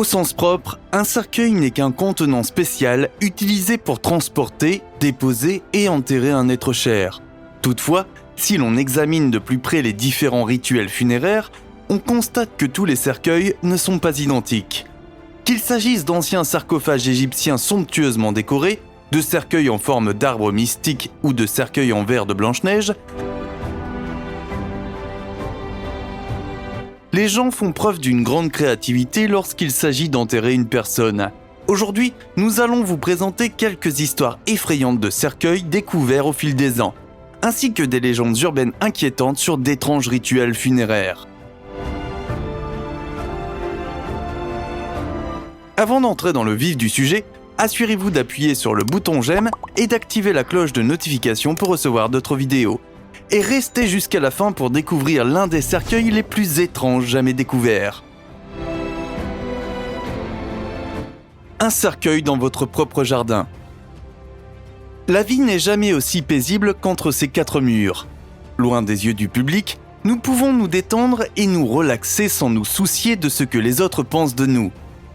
Au sens propre, un cercueil n'est qu'un contenant spécial utilisé pour transporter, déposer et enterrer un être cher. Toutefois, si l'on examine de plus près les différents rituels funéraires, on constate que tous les cercueils ne sont pas identiques. Qu'il s'agisse d'anciens sarcophages égyptiens somptueusement décorés, de cercueils en forme d'arbre mystique ou de cercueils en verre de Blanche-Neige, les gens font preuve d'une grande créativité lorsqu'il s'agit d'enterrer une personne. Aujourd'hui, nous allons vous présenter quelques histoires effrayantes de cercueils découverts au fil des ans, ainsi que des légendes urbaines inquiétantes sur d'étranges rituels funéraires. Avant d'entrer dans le vif du sujet, assurez-vous d'appuyer sur le bouton j'aime et d'activer la cloche de notification pour recevoir d'autres vidéos. Et restez jusqu'à la fin pour découvrir l'un des cercueils les plus étranges jamais découverts. Un cercueil dans votre propre jardin. La vie n'est jamais aussi paisible qu'entre ces quatre murs. Loin des yeux du public, nous pouvons nous détendre et nous relaxer sans nous soucier de ce que les autres pensent de nous.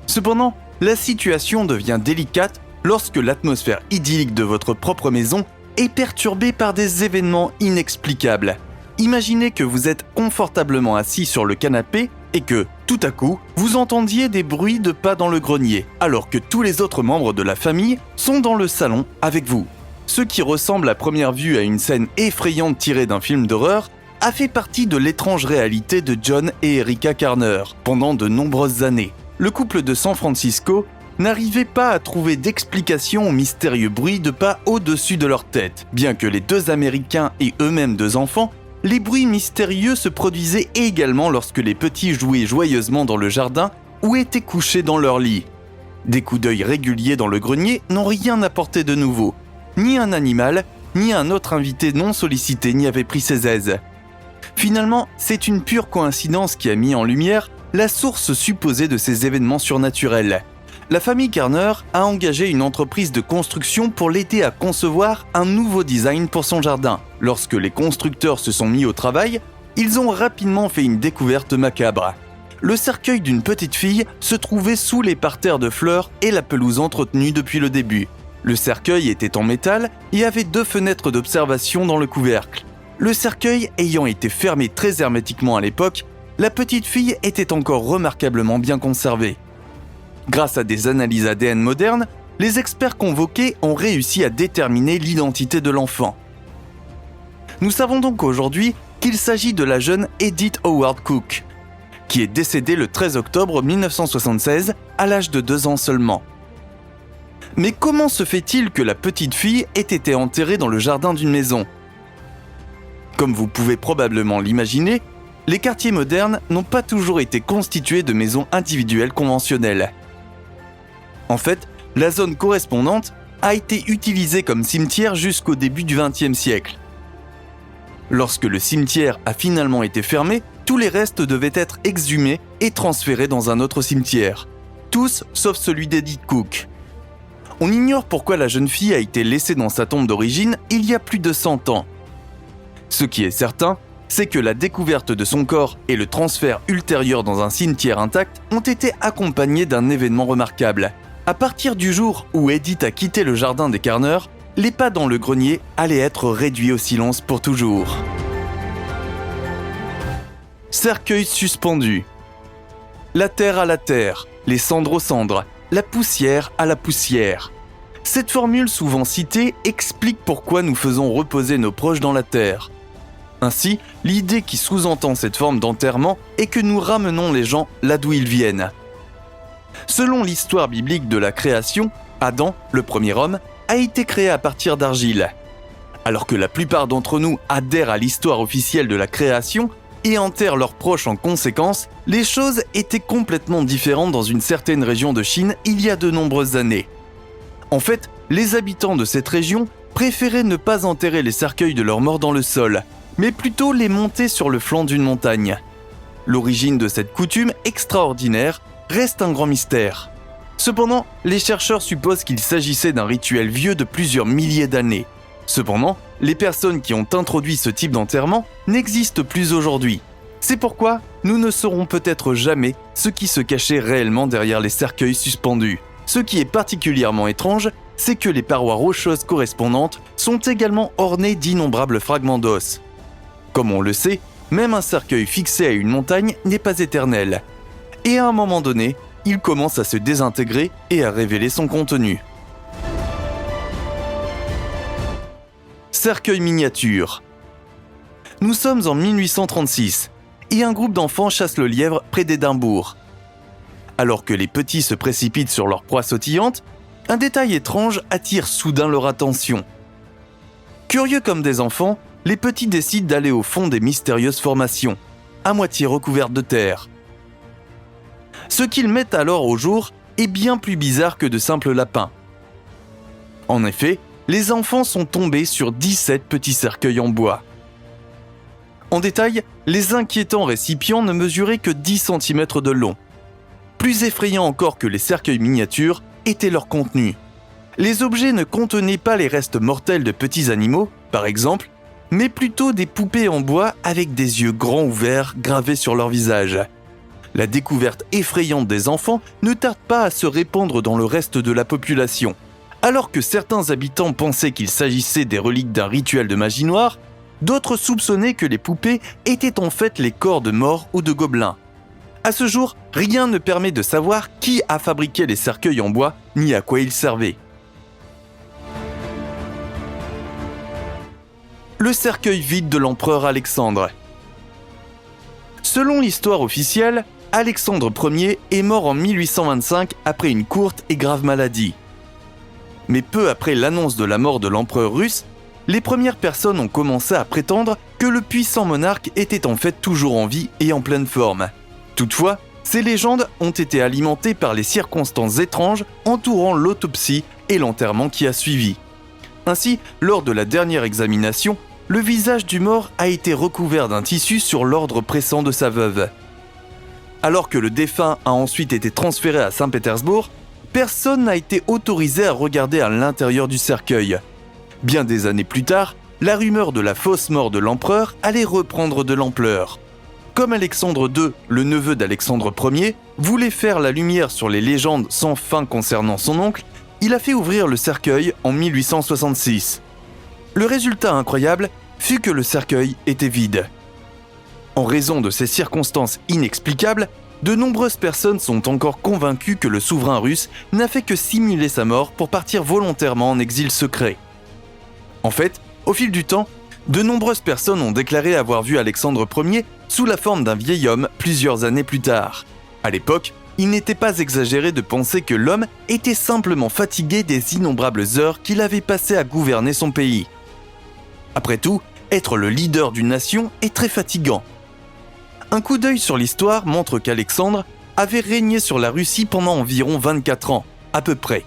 Cependant, la situation devient délicate lorsque l'atmosphère idyllique de votre propre maison est perturbée par des événements inexplicables. Imaginez que vous êtes confortablement assis sur le canapé et que, tout à coup, vous entendiez des bruits de pas dans le grenier, alors que tous les autres membres de la famille sont dans le salon avec vous. Ce qui ressemble à première vue à une scène effrayante tirée d'un film d'horreur a fait partie de l'étrange réalité de John et Erica Garner pendant de nombreuses années. Le couple de San Francisco n'arrivait pas à trouver d'explication aux mystérieux bruits de pas au-dessus de leur tête. Bien que les deux Américains aient eux-mêmes deux enfants, les bruits mystérieux se produisaient également lorsque les petits jouaient joyeusement dans le jardin ou étaient couchés dans leur lit. Des coups d'œil réguliers dans le grenier n'ont rien apporté de nouveau. Ni un animal, ni un autre invité non sollicité n'y avait pris ses aises. Finalement, c'est une pure coïncidence qui a mis en lumière la source supposée de ces événements surnaturels. La famille Garner a engagé une entreprise de construction pour l'aider à concevoir un nouveau design pour son jardin. Lorsque les constructeurs se sont mis au travail, ils ont rapidement fait une découverte macabre. Le cercueil d'une petite fille se trouvait sous les parterres de fleurs et la pelouse entretenue depuis le début. Le cercueil était en métal et avait 2 fenêtres d'observation dans le couvercle. Le cercueil ayant été fermé très hermétiquement à l'époque, la petite fille était encore remarquablement bien conservée. Grâce à des analyses ADN modernes, les experts convoqués ont réussi à déterminer l'identité de l'enfant. Nous savons donc aujourd'hui qu'il s'agit de la jeune Edith Howard Cook, qui est décédée le 13 octobre 1976 à l'âge de 2 ans seulement. Mais comment se fait-il que la petite fille ait été enterrée dans le jardin d'une maison ? Comme vous pouvez probablement l'imaginer, les quartiers modernes n'ont pas toujours été constitués de maisons individuelles conventionnelles. En fait, la zone correspondante a été utilisée comme cimetière jusqu'au début du XXe siècle. Lorsque le cimetière a finalement été fermé, tous les restes devaient être exhumés et transférés dans un autre cimetière. Tous sauf celui d'Edith Cook. On ignore pourquoi la jeune fille a été laissée dans sa tombe d'origine il y a plus de 100 ans. Ce qui est certain, c'est que la découverte de son corps et le transfert ultérieur dans un cimetière intact ont été accompagnés d'un événement remarquable. À partir du jour où Edith a quitté le jardin des Garner, les pas dans le grenier allaient être réduits au silence pour toujours. Cercueil suspendu. La terre à la terre, les cendres aux cendres, la poussière à la poussière. Cette formule souvent citée explique pourquoi nous faisons reposer nos proches dans la terre. Ainsi, l'idée qui sous-entend cette forme d'enterrement est que nous ramenons les gens là d'où ils viennent. Selon l'histoire biblique de la création, Adam, le premier homme, a été créé à partir d'argile. Alors que la plupart d'entre nous adhèrent à l'histoire officielle de la création et enterrent leurs proches en conséquence, les choses étaient complètement différentes dans une certaine région de Chine il y a de nombreuses années. En fait, les habitants de cette région préféraient ne pas enterrer les cercueils de leurs morts dans le sol, mais plutôt les monter sur le flanc d'une montagne. L'origine de cette coutume extraordinaire reste un grand mystère. Cependant, les chercheurs supposent qu'il s'agissait d'un rituel vieux de plusieurs milliers d'années. Cependant, les personnes qui ont introduit ce type d'enterrement n'existent plus aujourd'hui. C'est pourquoi nous ne saurons peut-être jamais ce qui se cachait réellement derrière les cercueils suspendus. Ce qui est particulièrement étrange, c'est que les parois rocheuses correspondantes sont également ornées d'innombrables fragments d'os. Comme on le sait, même un cercueil fixé à une montagne n'est pas éternel. Et à un moment donné, il commence à se désintégrer et à révéler son contenu. Cercueil miniature. Nous sommes en 1836 et un groupe d'enfants chasse le lièvre près d'Édimbourg. Alors que les petits se précipitent sur leur proie sautillante, un détail étrange attire soudain leur attention. Curieux comme des enfants, les petits décident d'aller au fond des mystérieuses formations, à moitié recouvertes de terre. Ce qu'ils mettent alors au jour est bien plus bizarre que de simples lapins. En effet, les enfants sont tombés sur 17 petits cercueils en bois. En détail, les inquiétants récipients ne mesuraient que 10 cm de long. Plus effrayant encore que les cercueils miniatures était leur contenu. Les objets ne contenaient pas les restes mortels de petits animaux, par exemple, mais plutôt des poupées en bois avec des yeux grands ouverts gravés sur leur visage. La découverte effrayante des enfants ne tarde pas à se répandre dans le reste de la population. Alors que certains habitants pensaient qu'il s'agissait des reliques d'un rituel de magie noire, d'autres soupçonnaient que les poupées étaient en fait les corps de morts ou de gobelins. À ce jour, rien ne permet de savoir qui a fabriqué les cercueils en bois ni à quoi ils servaient. Le cercueil vide de l'empereur Alexandre. Selon l'histoire officielle, Alexandre Ier est mort en 1825 après une courte et grave maladie. Mais peu après l'annonce de la mort de l'empereur russe, les premières personnes ont commencé à prétendre que le puissant monarque était en fait toujours en vie et en pleine forme. Toutefois, ces légendes ont été alimentées par les circonstances étranges entourant l'autopsie et l'enterrement qui a suivi. Ainsi, lors de la dernière examination, le visage du mort a été recouvert d'un tissu sur l'ordre pressant de sa veuve. Alors que le défunt a ensuite été transféré à Saint-Pétersbourg, personne n'a été autorisé à regarder à l'intérieur du cercueil. Bien des années plus tard, la rumeur de la fausse mort de l'empereur allait reprendre de l'ampleur. Comme Alexandre II, le neveu d'Alexandre Ier, voulait faire la lumière sur les légendes sans fin concernant son oncle, il a fait ouvrir le cercueil en 1866. Le résultat incroyable fut que le cercueil était vide. En raison de ces circonstances inexplicables, de nombreuses personnes sont encore convaincues que le souverain russe n'a fait que simuler sa mort pour partir volontairement en exil secret. En fait, au fil du temps, de nombreuses personnes ont déclaré avoir vu Alexandre Ier sous la forme d'un vieil homme plusieurs années plus tard. À l'époque, il n'était pas exagéré de penser que l'homme était simplement fatigué des innombrables heures qu'il avait passées à gouverner son pays. Après tout, être le leader d'une nation est très fatigant. Un coup d'œil sur l'histoire montre qu'Alexandre avait régné sur la Russie pendant environ 24 ans, à peu près.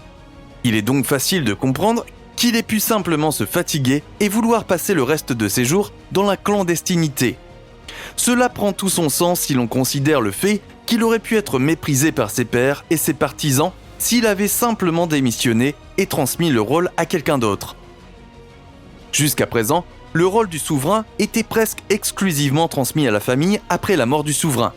Il est donc facile de comprendre qu'il ait pu simplement se fatiguer et vouloir passer le reste de ses jours dans la clandestinité. Cela prend tout son sens si l'on considère le fait qu'il aurait pu être méprisé par ses pairs et ses partisans s'il avait simplement démissionné et transmis le rôle à quelqu'un d'autre. Jusqu'à présent, le rôle du souverain était presque exclusivement transmis à la famille après la mort du souverain.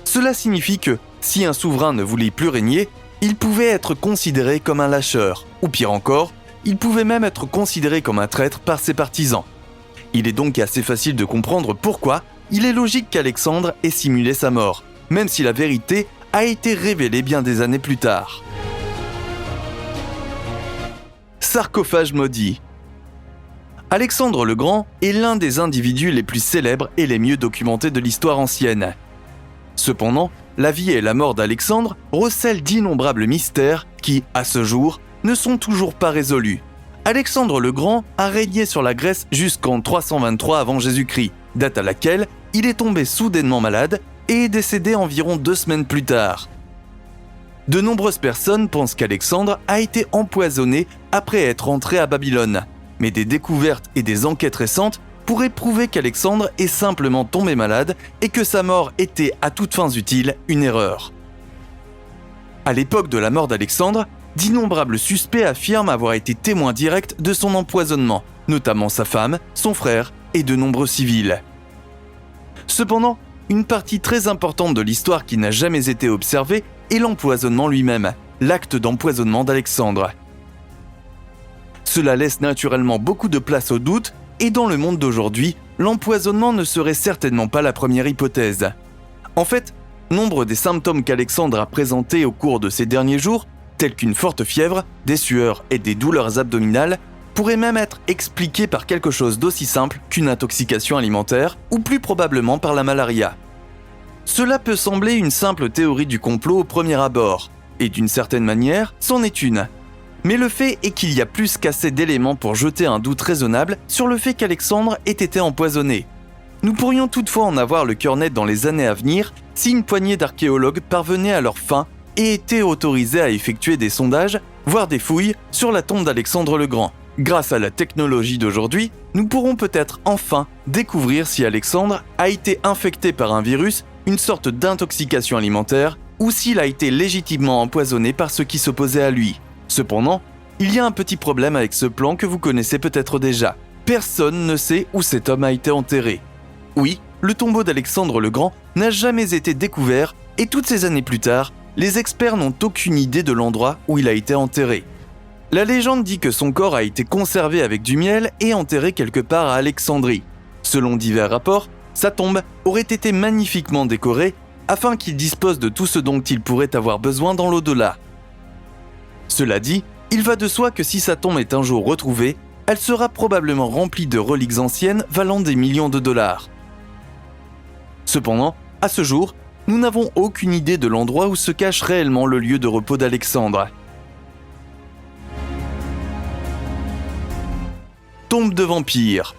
Cela signifie que, si un souverain ne voulait plus régner, il pouvait être considéré comme un lâcheur, ou pire encore, il pouvait même être considéré comme un traître par ses partisans. Il est donc assez facile de comprendre pourquoi il est logique qu'Alexandre ait simulé sa mort, même si la vérité a été révélée bien des années plus tard. Sarcophage maudit. Alexandre le Grand est l'un des individus les plus célèbres et les mieux documentés de l'histoire ancienne. Cependant, la vie et la mort d'Alexandre recèlent d'innombrables mystères qui, à ce jour, ne sont toujours pas résolus. Alexandre le Grand a régné sur la Grèce jusqu'en 323 avant Jésus-Christ, date à laquelle il est tombé soudainement malade et est décédé environ 2 semaines plus tard. De nombreuses personnes pensent qu'Alexandre a été empoisonné après être entré à Babylone, mais des découvertes et des enquêtes récentes pourraient prouver qu'Alexandre est simplement tombé malade et que sa mort était à toutes fins utiles une erreur. À l'époque de la mort d'Alexandre, d'innombrables suspects affirment avoir été témoins directs de son empoisonnement, notamment sa femme, son frère et de nombreux civils. Cependant, une partie très importante de l'histoire qui n'a jamais été observée est l'empoisonnement lui-même, l'acte d'empoisonnement d'Alexandre. Cela laisse naturellement beaucoup de place au doute, et dans le monde d'aujourd'hui, l'empoisonnement ne serait certainement pas la première hypothèse. En fait, nombre des symptômes qu'Alexandre a présentés au cours de ces derniers jours, tels qu'une forte fièvre, des sueurs et des douleurs abdominales, pourraient même être expliqués par quelque chose d'aussi simple qu'une intoxication alimentaire, ou plus probablement par la malaria. Cela peut sembler une simple théorie du complot au premier abord, et d'une certaine manière, c'en est une. Mais le fait est qu'il y a plus qu'assez d'éléments pour jeter un doute raisonnable sur le fait qu'Alexandre ait été empoisonné. Nous pourrions toutefois en avoir le cœur net dans les années à venir si une poignée d'archéologues parvenait à leur fin et étaient autorisés à effectuer des sondages, voire des fouilles, sur la tombe d'Alexandre le Grand. Grâce à la technologie d'aujourd'hui, nous pourrons peut-être enfin découvrir si Alexandre a été infecté par un virus, une sorte d'intoxication alimentaire, ou s'il a été légitimement empoisonné par ceux qui s'opposaient à lui. Cependant, il y a un petit problème avec ce plan que vous connaissez peut-être déjà. Personne ne sait où cet homme a été enterré. Oui, le tombeau d'Alexandre le Grand n'a jamais été découvert et toutes ces années plus tard, les experts n'ont aucune idée de l'endroit où il a été enterré. La légende dit que son corps a été conservé avec du miel et enterré quelque part à Alexandrie. Selon divers rapports, sa tombe aurait été magnifiquement décorée afin qu'il dispose de tout ce dont il pourrait avoir besoin dans l'au-delà. Cela dit, il va de soi que si sa tombe est un jour retrouvée, elle sera probablement remplie de reliques anciennes valant des millions de dollars. Cependant, à ce jour, nous n'avons aucune idée de l'endroit où se cache réellement le lieu de repos d'Alexandre. Tombe de vampire.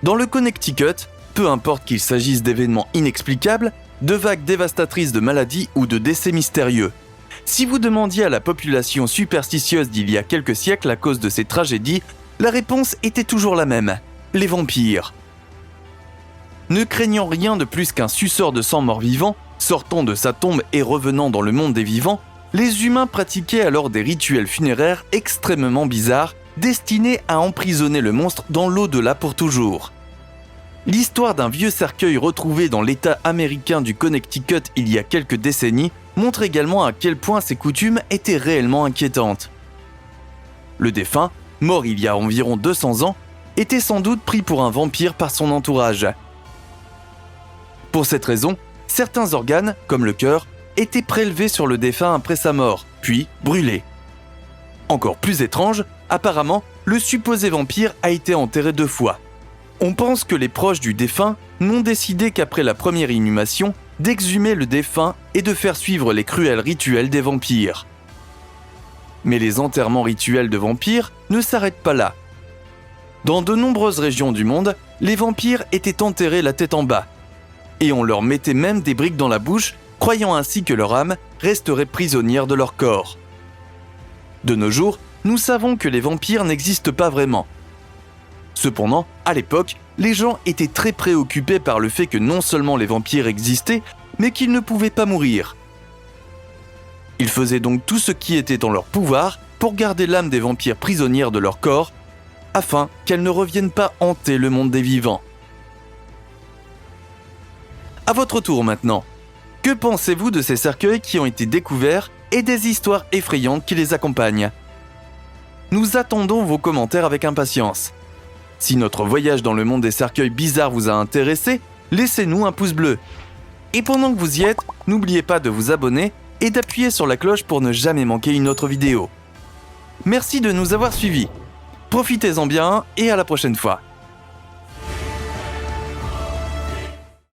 Dans le Connecticut, peu importe qu'il s'agisse d'événements inexplicables, de vagues dévastatrices de maladies ou de décès mystérieux, si vous demandiez à la population superstitieuse d'il y a quelques siècles à cause de ces tragédies, la réponse était toujours la même, les vampires. Ne craignant rien de plus qu'un suceur de sang mort-vivant, sortant de sa tombe et revenant dans le monde des vivants, les humains pratiquaient alors des rituels funéraires extrêmement bizarres, destinés à emprisonner le monstre dans l'au-delà pour toujours. L'histoire d'un vieux cercueil retrouvé dans l'État américain du Connecticut il y a quelques décennies montre également à quel point ces coutumes étaient réellement inquiétantes. Le défunt, mort il y a environ 200 ans, était sans doute pris pour un vampire par son entourage. Pour cette raison, certains organes, comme le cœur, étaient prélevés sur le défunt après sa mort, puis brûlés. Encore plus étrange, apparemment, le supposé vampire a été enterré 2 fois. On pense que les proches du défunt n'ont décidé qu'après la première inhumation, d'exhumer le défunt et de faire suivre les cruels rituels des vampires. Mais les enterrements rituels de vampires ne s'arrêtent pas là. Dans de nombreuses régions du monde, les vampires étaient enterrés la tête en bas. Et on leur mettait même des briques dans la bouche, croyant ainsi que leur âme resterait prisonnière de leur corps. De nos jours, nous savons que les vampires n'existent pas vraiment. Cependant, à l'époque, les gens étaient très préoccupés par le fait que non seulement les vampires existaient, mais qu'ils ne pouvaient pas mourir. Ils faisaient donc tout ce qui était en leur pouvoir pour garder l'âme des vampires prisonnière de leur corps, afin qu'elles ne reviennent pas hanter le monde des vivants. À votre tour maintenant, que pensez-vous de ces cercueils qui ont été découverts et des histoires effrayantes qui les accompagnent ? Nous attendons vos commentaires avec impatience. Si notre voyage dans le monde des cercueils bizarres vous a intéressé, laissez-nous un pouce bleu. Et pendant que vous y êtes, n'oubliez pas de vous abonner et d'appuyer sur la cloche pour ne jamais manquer une autre vidéo. Merci de nous avoir suivis. Profitez-en bien et à la prochaine fois.